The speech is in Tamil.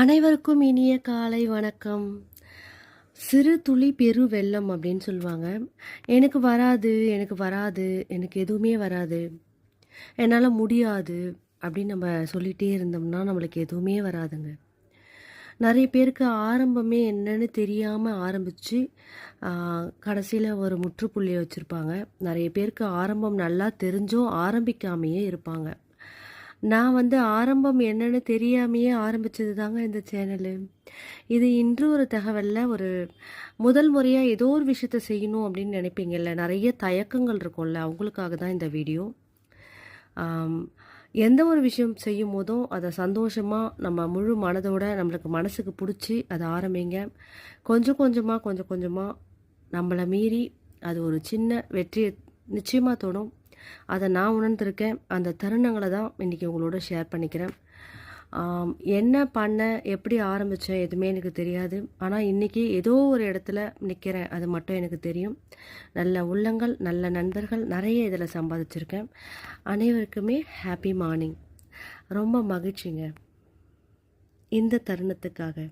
அனைவருக்கும் இனிய காலை வணக்கம். சிறு துளி பெரு வெள்ளம் அப்படின்னு சொல்லுவாங்க. எனக்கு வராது, எனக்கு வராது, எனக்கு எதுவுமே வராது, என்னால் முடியாது அப்படின்னு நம்ம சொல்லிகிட்டே இருந்தோம்னா நம்மளுக்கு எதுவுமே வராதுங்க. நிறைய பேருக்கு ஆரம்பமே என்னன்னு தெரியாமல் ஆரம்பித்து கடைசியில் ஒரு முற்றுப்புள்ளியை வச்சுருப்பாங்க. நிறைய பேருக்கு ஆரம்பம் நல்லா தெரிஞ்சும் ஆரம்பிக்காமையே இருப்பாங்க. நான் ஆரம்பம் என்னன்னு தெரியாமையே ஆரம்பிச்சது தாங்க இந்த சேனலு. இது இன்று ஒரு தகவல்ல ஒரு முதல் முறையாக ஏதோ ஒரு விஷயத்த செய்யணும் அப்படின்னு நினைப்பீங்கல்ல, நிறைய தயக்கங்கள் இருக்கும்ல, அவங்களுக்காக தான் இந்த வீடியோ. எந்த ஒரு விஷயம் செய்யும் போதும் அதை சந்தோஷமாக நம்ம முழு மனதோட நம்மளுக்கு மனசுக்கு பிடிச்சி அதை ஆரம்பிங்க. கொஞ்சம் கொஞ்சமாக நம்மளை மீறி அது ஒரு சின்ன வெற்றியை நிச்சயமாக தோணும். அதை நான் உணர்ந்திருக்கேன். அந்த தருணங்களை தான் இன்றைக்கி உங்களோட ஷேர் பண்ணிக்கிறேன். என்ன பண்ணேன், எப்படி ஆரம்பித்தேன் எதுவுமே எனக்கு தெரியாது. ஆனால் இன்றைக்கி ஏதோ ஒரு இடத்துல நிற்கிறேன், அது மட்டும் எனக்கு தெரியும். நல்ல உள்ளங்கள், நல்ல நண்பர்கள் நிறைய இதில் சம்பாதிச்சிருக்கேன். அனைவருக்குமே ஹாப்பி மார்னிங். ரொம்ப மகிழ்ச்சிங்க இந்த தருணத்துக்காக.